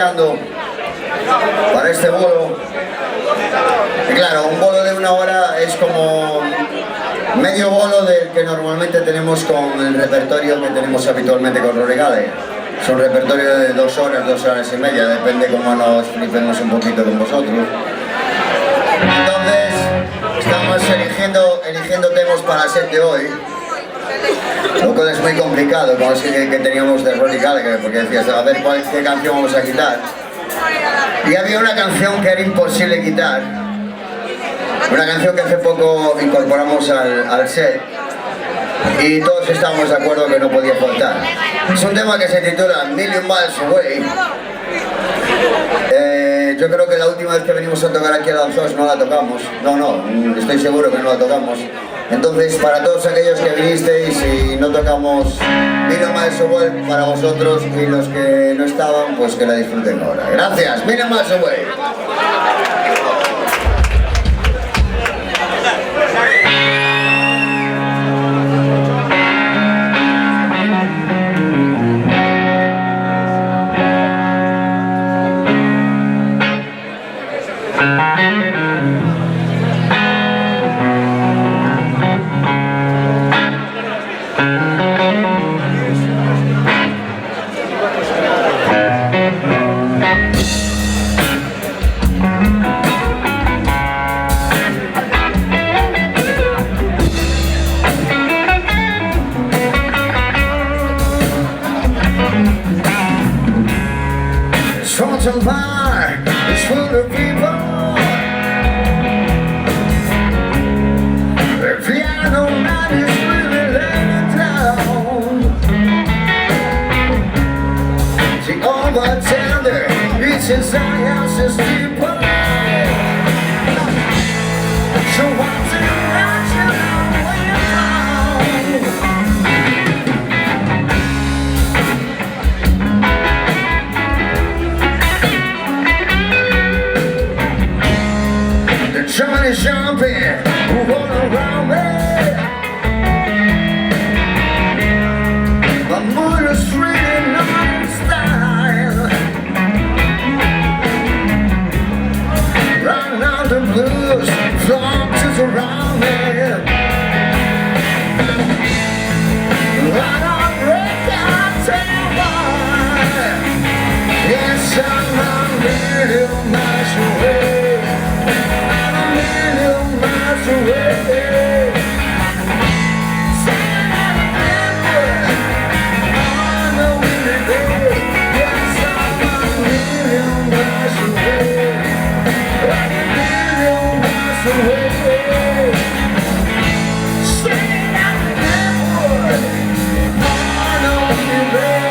ensayando para este bolo. Y claro, un bolo de 1 hora es como medio bolo del que normalmente tenemos con el repertorio que tenemos habitualmente con Rory Gallagher. Es un repertorio de 2 horas, 2 horas y media, depende cómo nos flipemos un poquito con vosotros. Entonces, estamos eligiendo temas para el set de hoy, lo cual es muy complicado, como ese que teníamos de Rory Gallagher, porque decías, a ver qué canción vamos a quitar. Y había una canción que era imposible quitar, una canción que hace poco incorporamos al set, y todos estábamos de acuerdo que no podía faltar. Es un tema que se titula Million Miles Away. Yo creo que la última vez que venimos a tocar aquí a Lanzós no la tocamos. No, estoy seguro que no la tocamos. Entonces, para todos aquellos que vinisteis y no tocamos Million Miles Away, para vosotros y los que no estaban, pues que la disfruten ahora. Gracias, Million Miles Away. Central Park is full of people. The piano man is really laying down. The overtender reaches out and says people. So what's it that you're laying down? Johnny jumping all around me. My mood is really not in style. Right now the blues floats around me. I don't break, I tell you why. Yes, I'm a million miles away. Away. Singing out of Denver on a windy day. Yes, I'm a million miles away. I'm a million miles away. Singing out of Denver on a windy day.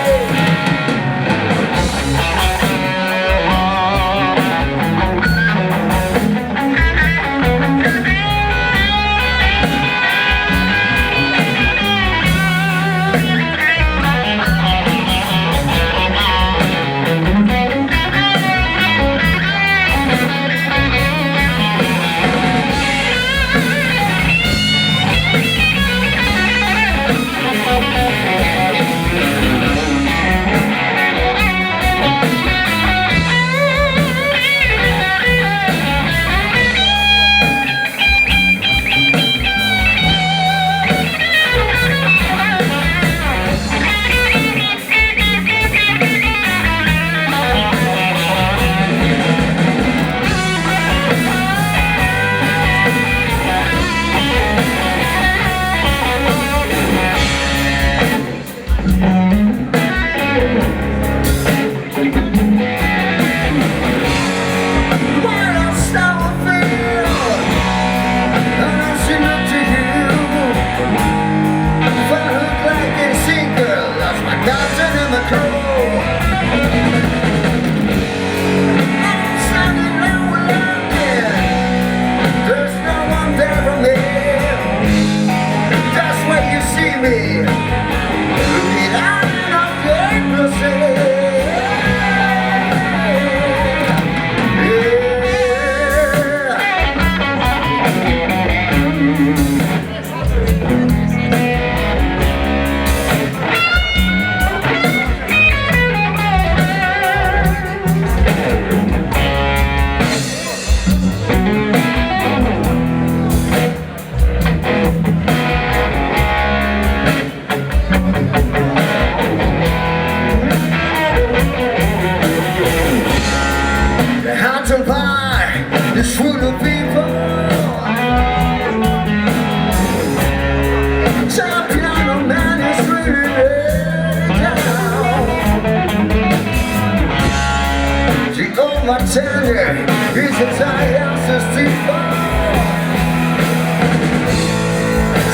bartender is a tired to sleep on.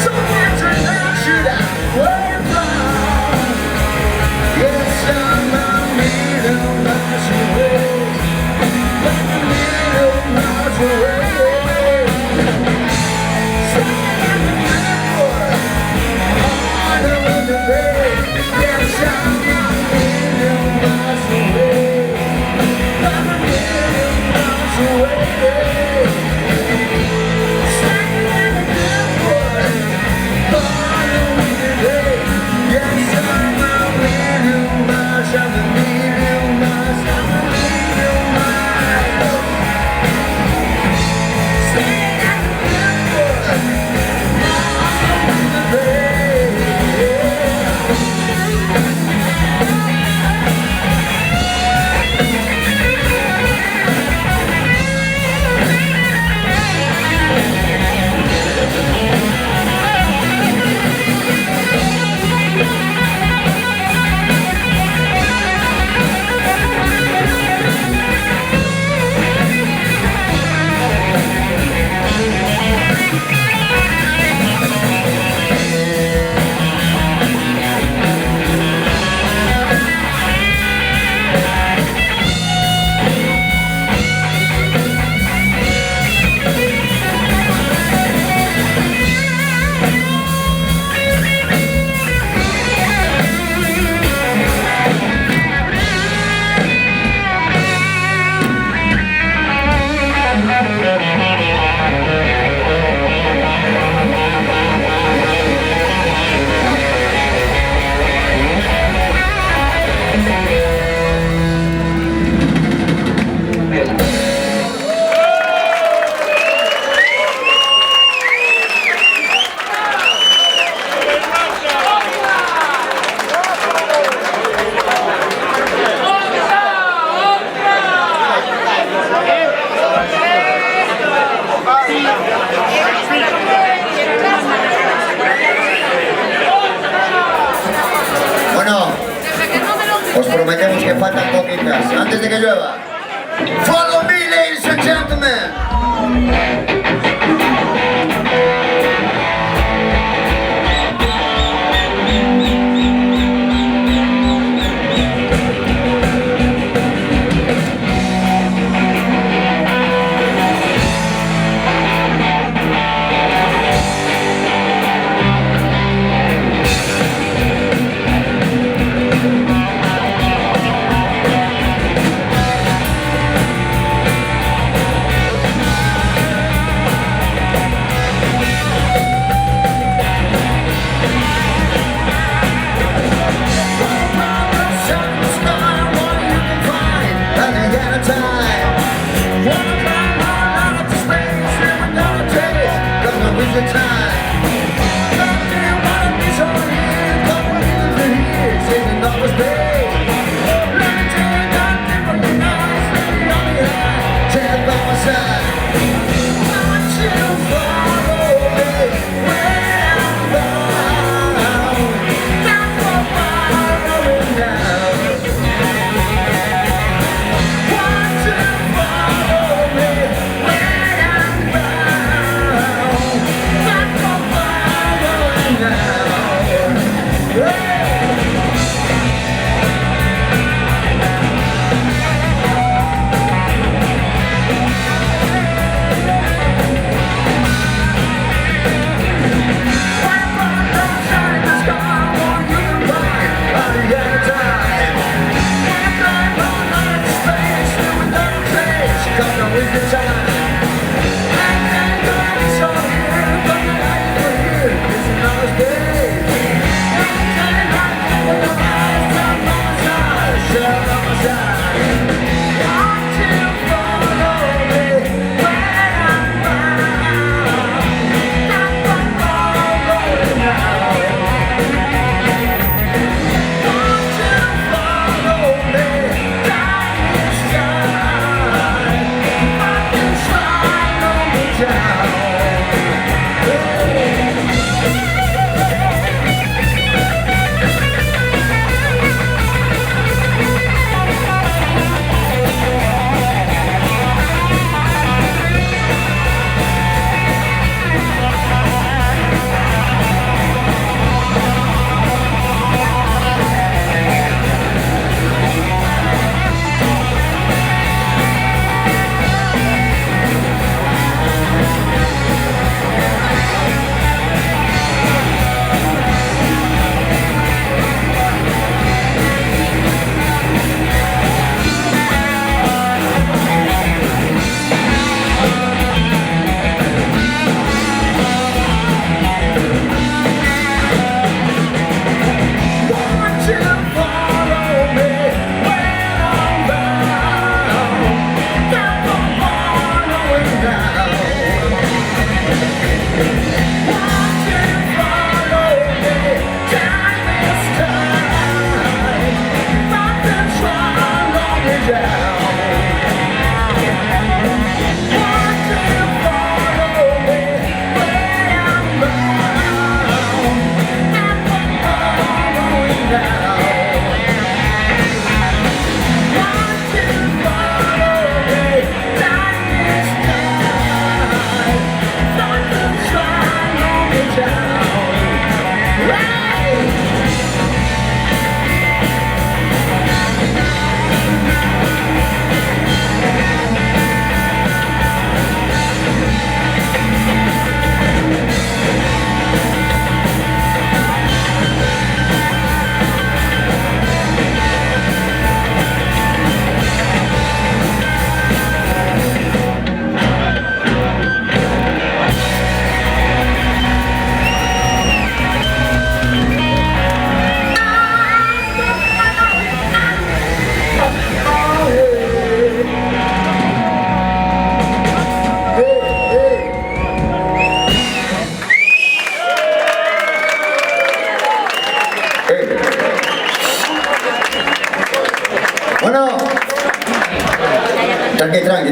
So much now should I worry from? Yes, I'm a little miles away, a little miles away. Standing in the airport on the bay. Yes, I'm a little miles away. Os prometemos que faltan poquitas antes de que llueva. Follow me, ladies and gentlemen.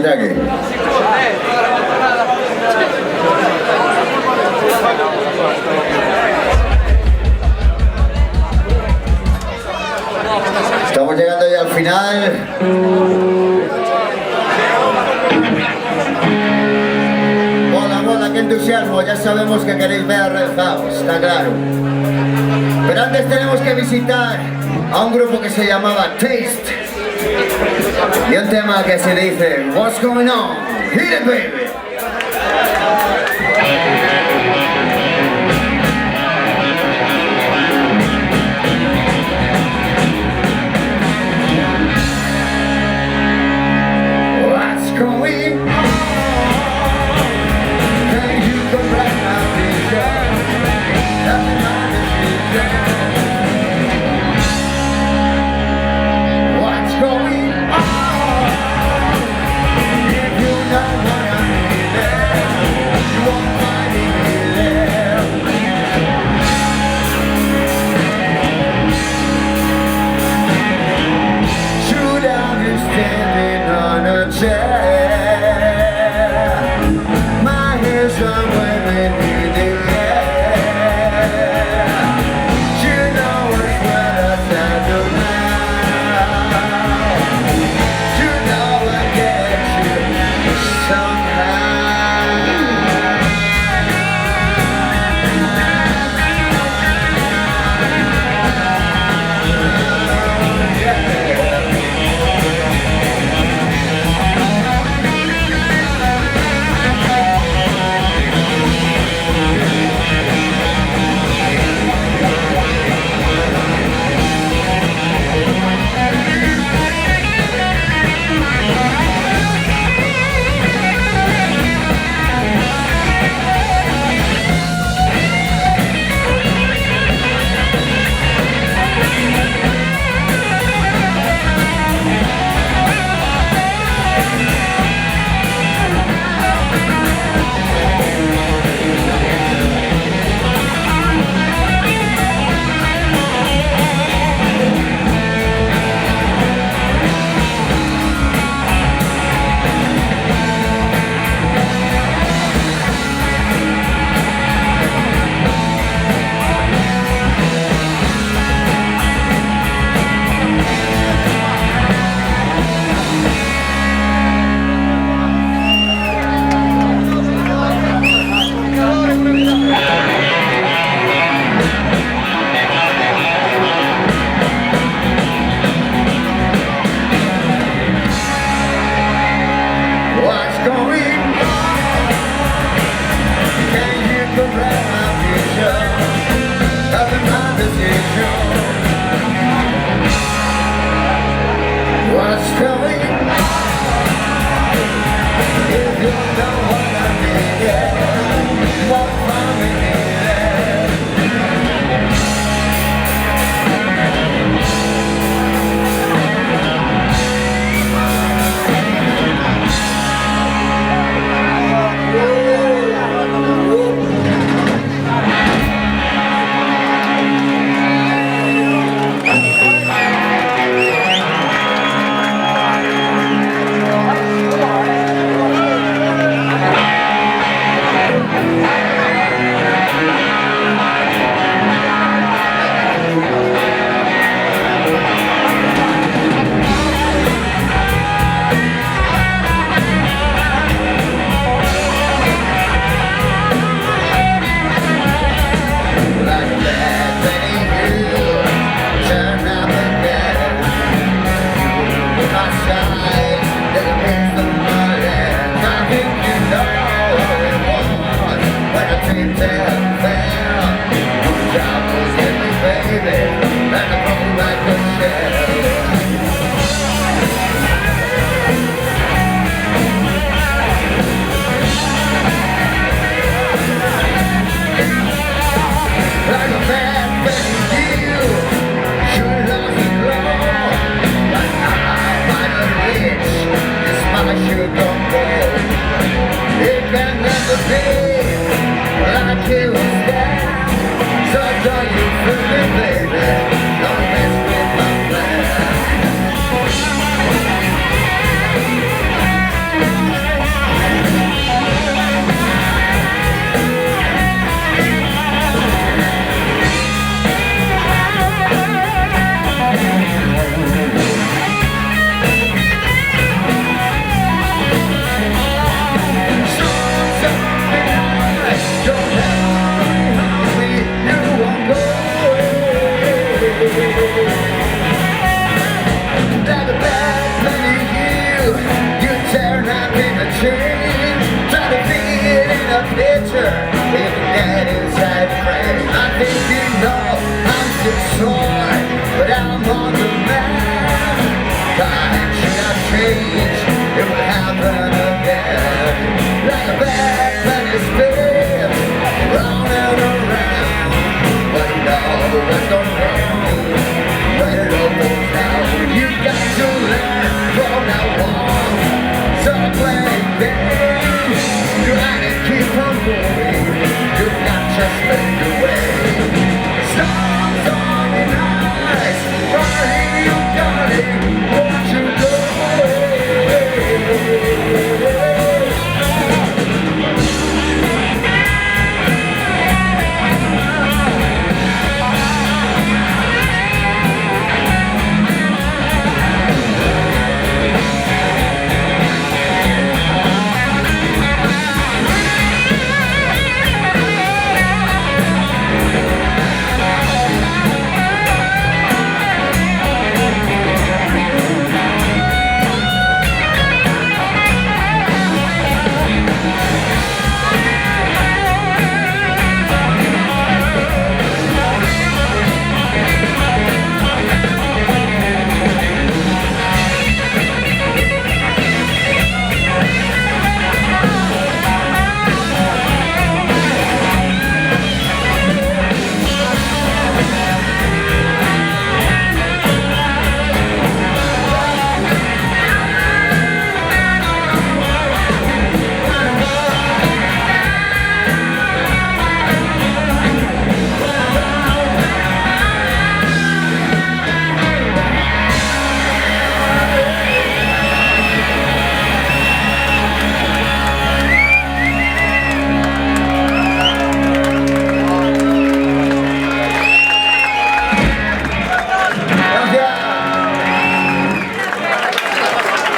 Traqui, traqui. Estamos llegando ya al final. Mola, mola, qué entusiasmo. Ya sabemos que queréis ver a Red House, está claro. Pero antes tenemos que visitar a un grupo que se llamaba Taste. Y un tema que se dice What's Going On? Hit it, baby. What's going on? Can you come back my picture? Nothing on this picture. What's going on? If you know what I mean, machine, trying to fit in a picture. If that is that friend, I think you know I'm Detroit, but I'm on the map. Time should I change, it will happen again. Like a bad penny spin, round and around. But no, let's go round. When it all goes down, you got to learn from now on. So play game, you had to keep on moving. Do not just fade away. Stars on the eyes, running you got it. Won't you go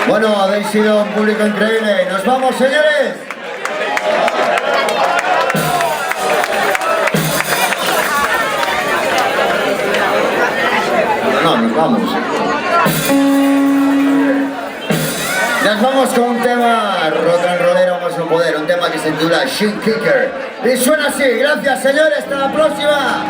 Bueno, habéis sido un público increíble. ¡Nos vamos, señores! No, nos vamos. Nos vamos con un tema rock and rollero más no poder, un tema que se titula Shin Kicker. Y suena así. Gracias, señores. Hasta la próxima.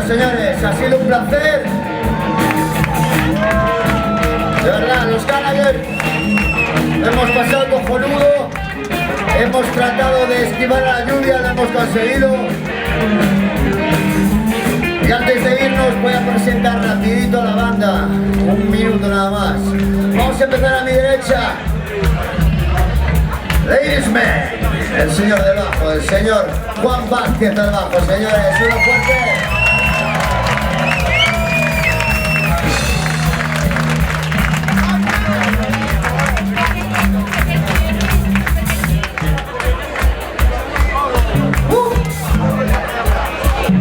Señores, ha sido un placer. De verdad, los Gallagher hemos pasado cojonudo. Hemos tratado de esquivar a la lluvia, lo hemos conseguido. Y antes de irnos voy a presentar rapidito a la banda. Un minuto nada más. Vamos a empezar a mi derecha. Ladies Man. El señor del bajo, el señor Juan Vázquez del bajo, señores, uno fuerte.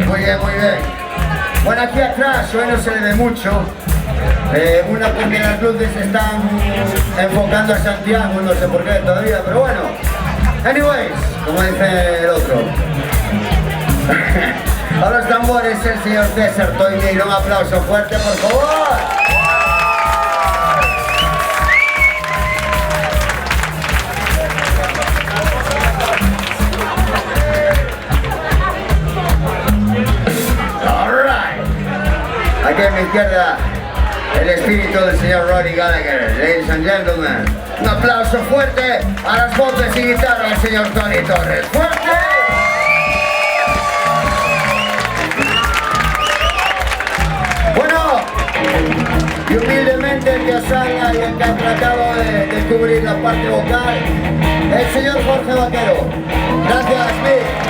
Muy bien, muy bien. Bueno, aquí atrás hoy no se le ve mucho. Una porque las luces están enfocando a Santiago, no sé por qué todavía, pero bueno. Anyways, como dice el otro. A los tambores el señor César Toñeiro, un aplauso fuerte, por favor. Aquí a mi izquierda, el espíritu del señor Rory Gallagher. Ladies and gentlemen, un aplauso fuerte a las voces y guitarras del señor Tony Torres. ¡Fuerte! Bueno, y humildemente el que salga y el que ha tratado de descubrir la parte vocal, el señor Jorge Vaquero. Gracias, Smith.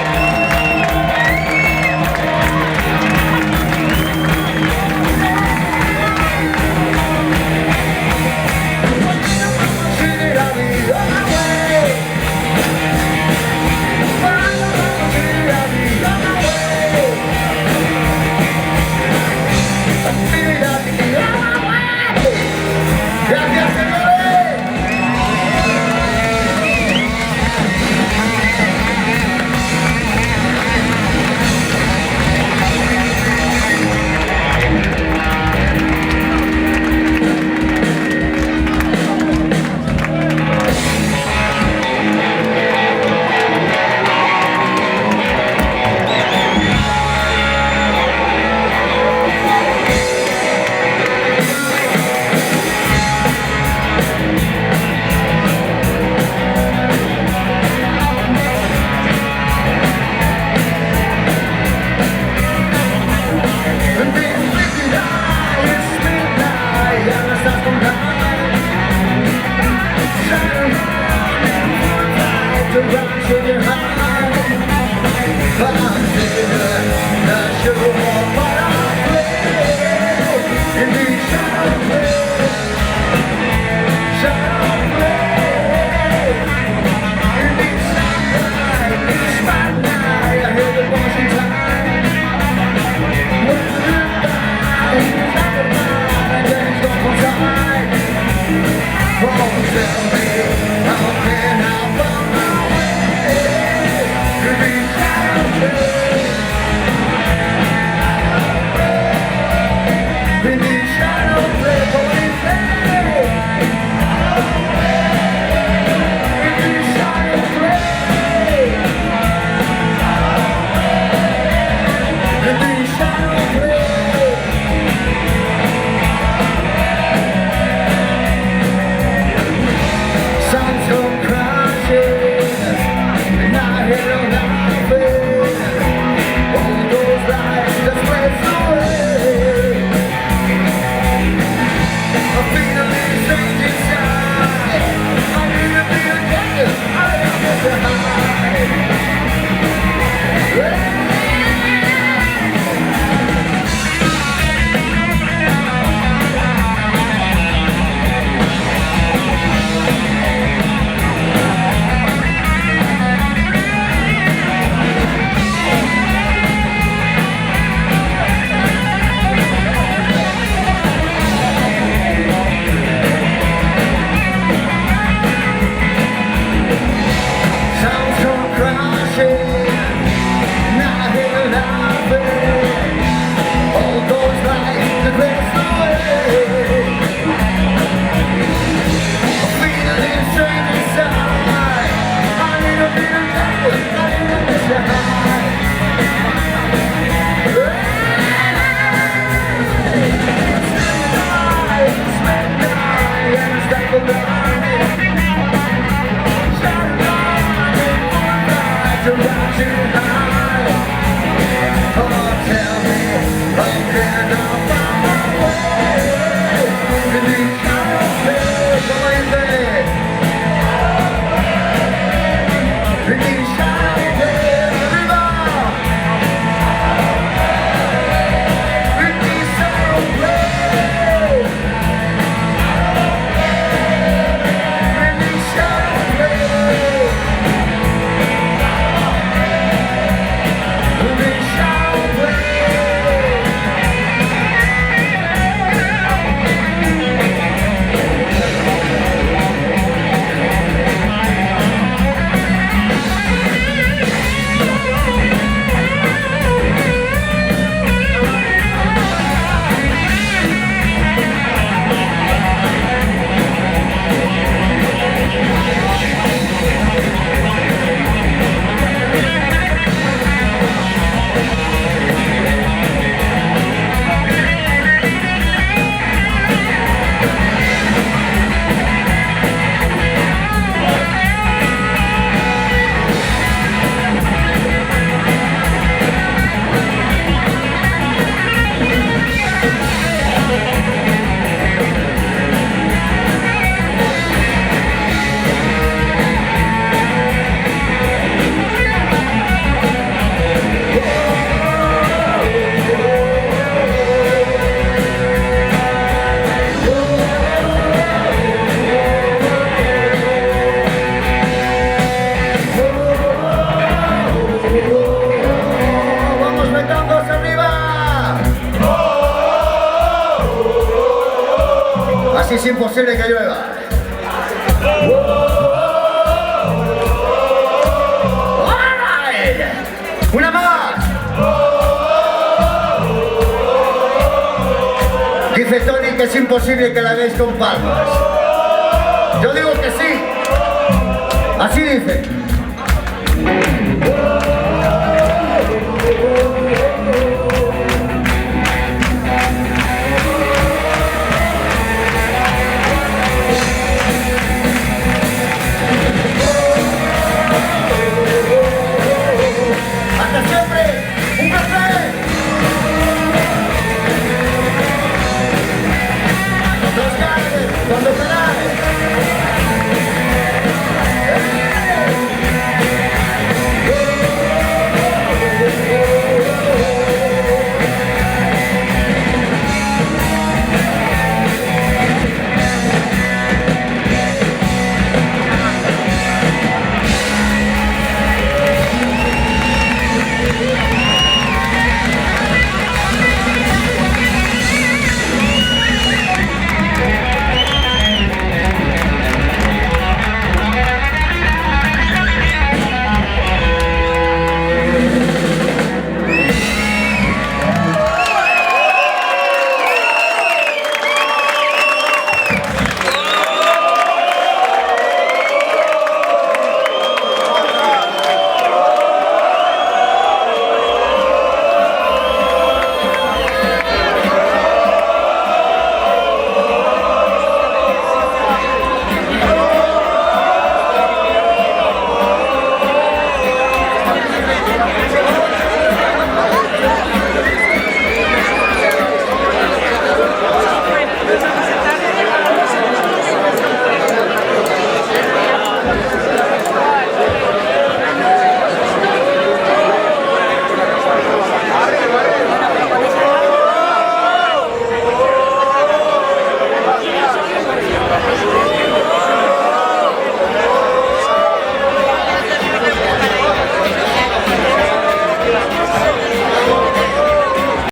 Así es imposible que llueva. ¡Ay! ¡Una más! Dice Tony que es imposible que la hagáis con palmas. Yo digo que sí. Así dice.